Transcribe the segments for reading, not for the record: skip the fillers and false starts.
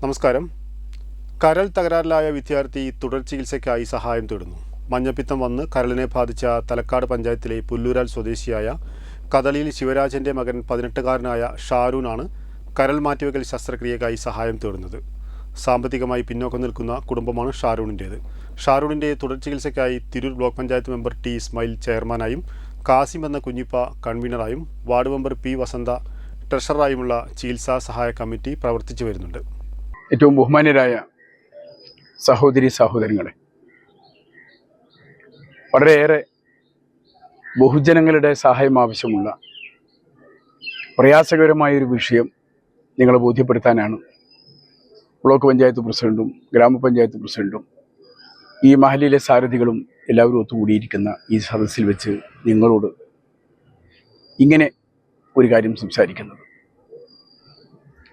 നമസ്കാരം. കരൾ തകരാറിലായ വിദ്യാർത്ഥി തുടർ ചികിത്സയ്ക്കായി സഹായം തേടുന്നു. മഞ്ഞപ്പിത്തം വന്ന് കരളിനെ ബാധിച്ച തലക്കാട് പഞ്ചായത്തിലെ പുല്ലൂരാൽ സ്വദേശിയായ കദളിയിൽ ശിവരാജന്റെ മകൻ 18-കാരനായ ഷാരൂനാണ് കരൾ മാറ്റിവെക്കൽ ശസ്ത്രക്രിയക്കായി സഹായം തേടുന്നത്. സാമ്പത്തികമായി പിന്നോക്കം നിൽക്കുന്ന കുടുംബമാണ് ഷാരൂണിൻ്റേത്. ഷാരൂണിൻ്റെ തുടർ ചികിത്സയ്ക്കായി Tirur block panchayat member T Ismail ചെയർമാനായും കാസിം എന്ന കുഞ്ഞിപ്പ കൺവീനറായും വാർഡ് മെമ്പർ പി വസന്ത ട്രഷററായുമുള്ള ചികിത്സാ സഹായ കമ്മിറ്റി പ്രവർത്തിച്ചു വരുന്നുണ്ട്. ഏറ്റവും ബഹുമാന്യരായ സഹോദരി സഹോദരങ്ങളെ, വളരെയേറെ ബഹുജനങ്ങളുടെ സഹായം ആവശ്യമുള്ള പ്രയാസകരമായൊരു വിഷയം നിങ്ങളെ ബോധ്യപ്പെടുത്താനാണ് ബ്ലോക്ക് പഞ്ചായത്ത് പ്രസിഡന്റും ഗ്രാമപഞ്ചായത്ത് പ്രസിഡന്റും ഈ മഹലിലെ സാരഥികളും എല്ലാവരും ഒത്തുകൂടിയിരിക്കുന്ന ഈ സദസ്സിൽ വെച്ച് നിങ്ങളോട് ഇങ്ങനെ ഒരു കാര്യം സംസാരിക്കുന്നത്.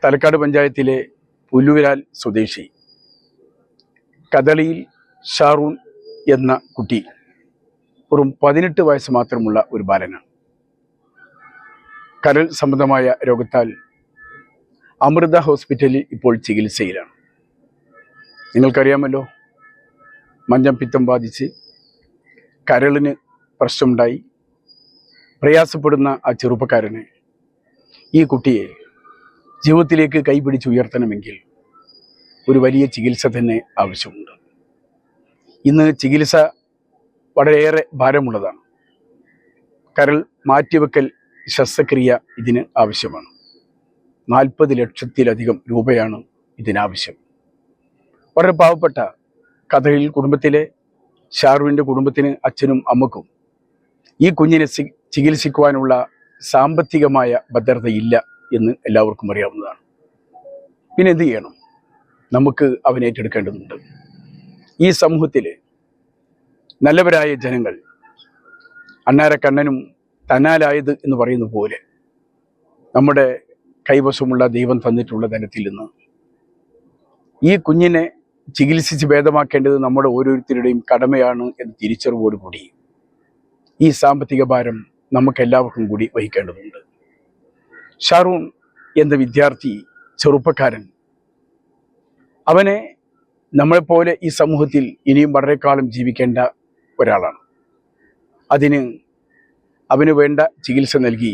തലക്കാട് പഞ്ചായത്തിലെ പുല്ലൂരാൽ സ്വദേശി കദളിയിൽ ഷാറൂൺ എന്ന കുട്ടി വെറും 18 വയസ്സ് മാത്രമുള്ള ഒരു ബാലനാണ്. കരൾ സംബന്ധമായ രോഗത്താൽ അമൃത ഹോസ്പിറ്റലിൽ ഇപ്പോൾ ചികിത്സയിലാണ്. നിങ്ങൾക്കറിയാമല്ലോ, മഞ്ഞപ്പിത്തം ബാധിച്ച് കരളിന് പ്രശ്നമുണ്ടായി പ്രയാസപ്പെടുന്ന ആ ചെറുപ്പക്കാരനെ, ഈ കുട്ടിയെ ജീവിതത്തിലേക്ക് കൈപിടിച്ച് ഉയർത്തണമെങ്കിൽ ഒരു വലിയ ചികിത്സ തന്നെ ആവശ്യമുണ്ട്. ഇന്ന് ചികിത്സ വളരെയേറെ ഭാരമുള്ളതാണ്. കരൾ മാറ്റിവെക്കൽ ശസ്ത്രക്രിയ ഇതിന് ആവശ്യമാണ്. 40 ലക്ഷത്തിലധികം രൂപയാണ് ഇതിനാവശ്യം. വളരെ പാവപ്പെട്ട കദളിയിൽ കുടുംബത്തിലെ ഷാരൂണിൻ്റെ കുടുംബത്തിന്, അച്ഛനും അമ്മക്കും ഈ കുഞ്ഞിനെ ചികിത്സിക്കുവാനുള്ള സാമ്പത്തികമായ ഭദ്രതയില്ല എന്ന് എല്ലാവർക്കും അറിയാവുന്നതാണ്. പിന്നെ എന്ത് ചെയ്യണം? നമുക്ക് അവനെ ഏറ്റെടുക്കേണ്ടതുണ്ട്. ഈ സമൂഹത്തിൽ നല്ലവരായ ജനങ്ങൾ, അണ്ണാരക്കണ്ണനും തന്നാലായത് എന്ന് പറയുന്ന പോലെ, നമ്മുടെ കൈവശമുള്ള ദൈവം തന്നിട്ടുള്ള ധനത്തിൽ നിന്ന് ഈ കുഞ്ഞിനെ ചികിത്സിച്ച് ഭേദമാക്കേണ്ടത് നമ്മുടെ ഓരോരുത്തരുടെയും കടമയാണ് എന്ന തിരിച്ചറിവോടുകൂടി ഈ സാമ്പത്തിക ഭാരം നമുക്കെല്ലാവർക്കും കൂടി വഹിക്കേണ്ടതുണ്ട്. ഷാറൂൺ എന്ന വിദ്യാർത്ഥി, ചെറുപ്പക്കാരൻ, അവനെ നമ്മളെപ്പോലെ ഈ സമൂഹത്തിൽ ഇനിയും വളരെക്കാലം ജീവിക്കേണ്ട ഒരാളാണ്. അതിന് അവന് വേണ്ട ചികിത്സ നൽകി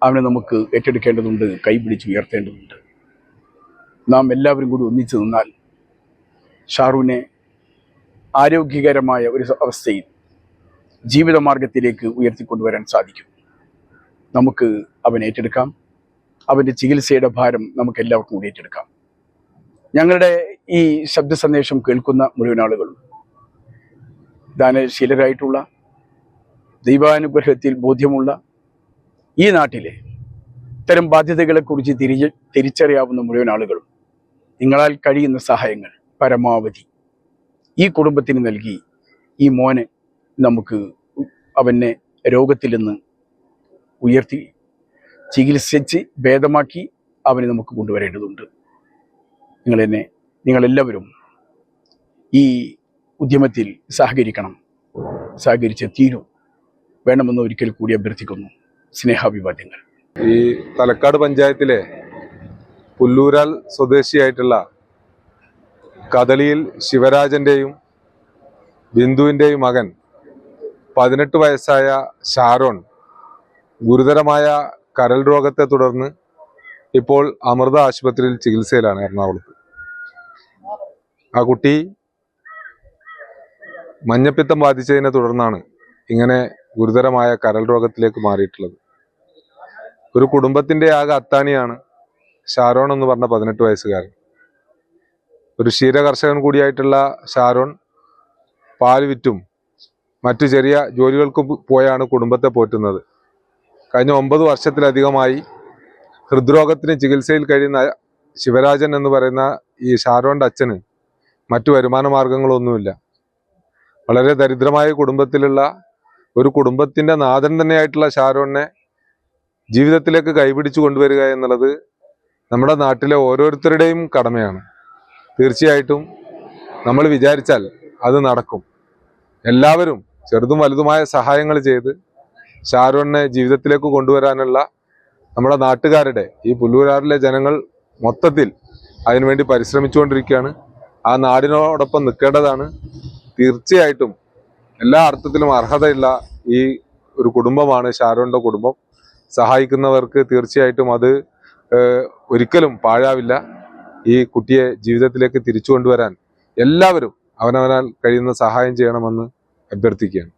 അവനെ നമുക്ക് ഏറ്റെടുക്കേണ്ടതുണ്ട്, കൈപിടിച്ച് ഉയർത്തേണ്ടതുണ്ട്. നാം എല്ലാവരും കൂടി ഒന്നിച്ചു നിന്നാൽ ഷാറൂനെ ആരോഗ്യകരമായ ഒരു അവസ്ഥയിൽ ജീവിതമാർഗത്തിലേക്ക് ഉയർത്തിക്കൊണ്ടുവരാൻ സാധിക്കും. നമുക്ക് അവനെ ഏറ്റെടുക്കാം. അവൻ്റെ ചികിത്സയുടെ ഭാരം നമുക്ക് എല്ലാവർക്കും കൂടി ഏറ്റെടുക്കാം. ഞങ്ങളുടെ ഈ ശബ്ദ സന്ദേശം കേൾക്കുന്ന മുഴുവൻ ആളുകളും ദാനശീലരായിട്ടുള്ള, ദൈവാനുഗ്രഹത്തിൽ ബോധ്യമുള്ള, ഈ നാട്ടിലെ ഇത്തരം ബാധ്യതകളെക്കുറിച്ച് തിരിച്ചറിയാവുന്ന മുഴുവൻ ആളുകളും നിങ്ങളാൽ കഴിയുന്ന സഹായങ്ങൾ പരമാവധി ഈ കുടുംബത്തിന് നൽകി ഈ മോനെ നമുക്ക് അവനെ രോഗത്തിൽ നിന്ന് ഉയർത്തി ചികിത്സിച്ച് ഭേദമാക്കി അവനെ നമുക്ക് കൊണ്ടുവരേണ്ടതുണ്ട്. നിങ്ങളെല്ലാവരും ഈ ഉദ്യമത്തിൽ സഹകരിക്കണം. സഹകരിച്ച് തീരും വേണമെന്ന് ഒരിക്കൽ കൂടി അഭ്യർത്ഥിക്കുന്നു. സ്നേഹാഭിവാദ്യങ്ങൾ. ഈ തലക്കാട് പഞ്ചായത്തിലെ പുല്ലൂരാൽ സ്വദേശിയായിട്ടുള്ള കദളിയിൽ ശിവരാജൻ്റെയും ബിന്ദുവിൻ്റെയും മകൻ 18 വയസ്സായ ഷാരോൺ ഗുരുതരമായ കരൾ രോഗത്തെ തുടർന്ന് ഇപ്പോൾ അമൃത ആശുപത്രിയിൽ ചികിത്സയിലാണ്, എറണാകുളത്ത്. ആ കുട്ടി മഞ്ഞപ്പിത്തം ബാധിച്ചതിനെ തുടർന്നാണ് ഇങ്ങനെ ഗുരുതരമായ കരൾ രോഗത്തിലേക്ക് മാറിയിട്ടുള്ളത്. ഒരു കുടുംബത്തിൻ്റെ ആകെ അത്താണിയാണ് ഷാരോൺ എന്ന് പറഞ്ഞ 18 വയസ്സുകാരൻ. ഒരു ക്ഷീരകർഷകൻ കൂടിയായിട്ടുള്ള ഷാരോൺ പാൽ വിറ്റും മറ്റു ചെറിയ ജോലികൾക്ക് പോയാണ് കുടുംബത്തെ പോറ്റുന്നത്. കഴിഞ്ഞ 9 വർഷത്തിലധികമായി ഹൃദ്രോഗത്തിന് ചികിത്സയിൽ കഴിയുന്ന ശിവരാജൻ എന്ന് പറയുന്ന ഈ ഷാരോന്റെ അച്ഛന് മറ്റു വരുമാന മാർഗങ്ങളൊന്നുമില്ല. വളരെ ദരിദ്രമായ കുടുംബത്തിലുള്ള ഒരു കുടുംബത്തിന്റെ നാഥൻ തന്നെയായിട്ടുള്ള ഷാരോണിനെ ജീവിതത്തിലേക്ക് കൈപിടിച്ചു കൊണ്ടുവരിക എന്നുള്ളത് നമ്മുടെ നാട്ടിലെ ഓരോരുത്തരുടെയും കടമയാണ്. തീർച്ചയായിട്ടും നമ്മൾ വിചാരിച്ചാൽ അത് നടക്കും. എല്ലാവരും ചെറുതും വലുതുമായ സഹായങ്ങൾ ചെയ്ത് ഷാരോണിനെ ജീവിതത്തിലേക്ക് കൊണ്ടുവരാനുള്ള നമ്മുടെ നാട്ടുകാരുടെ, ഈ പുല്ലൂരാറിലെ ജനങ്ങൾ മൊത്തത്തിൽ അതിനുവേണ്ടി പരിശ്രമിച്ചുകൊണ്ടിരിക്കുകയാണ്. ആ നാടിനോടൊപ്പം നിൽക്കേണ്ടതാണ്. തീർച്ചയായിട്ടും എല്ലാ അർത്ഥത്തിലും അർഹതയുള്ള ഈ ഒരു കുടുംബമാണ് ഷാരോണിന്റെ കുടുംബം. സഹായിക്കുന്നവർക്ക് തീർച്ചയായിട്ടും അത് ഒരിക്കലും പാഴാവില്ല. ഈ കുട്ടിയെ ജീവിതത്തിലേക്ക് തിരിച്ചു കൊണ്ടുവരാൻ എല്ലാവരും അവനവനാൽ കഴിയുന്ന സഹായം ചെയ്യണമെന്ന് അഭ്യർത്ഥിക്കുകയാണ്.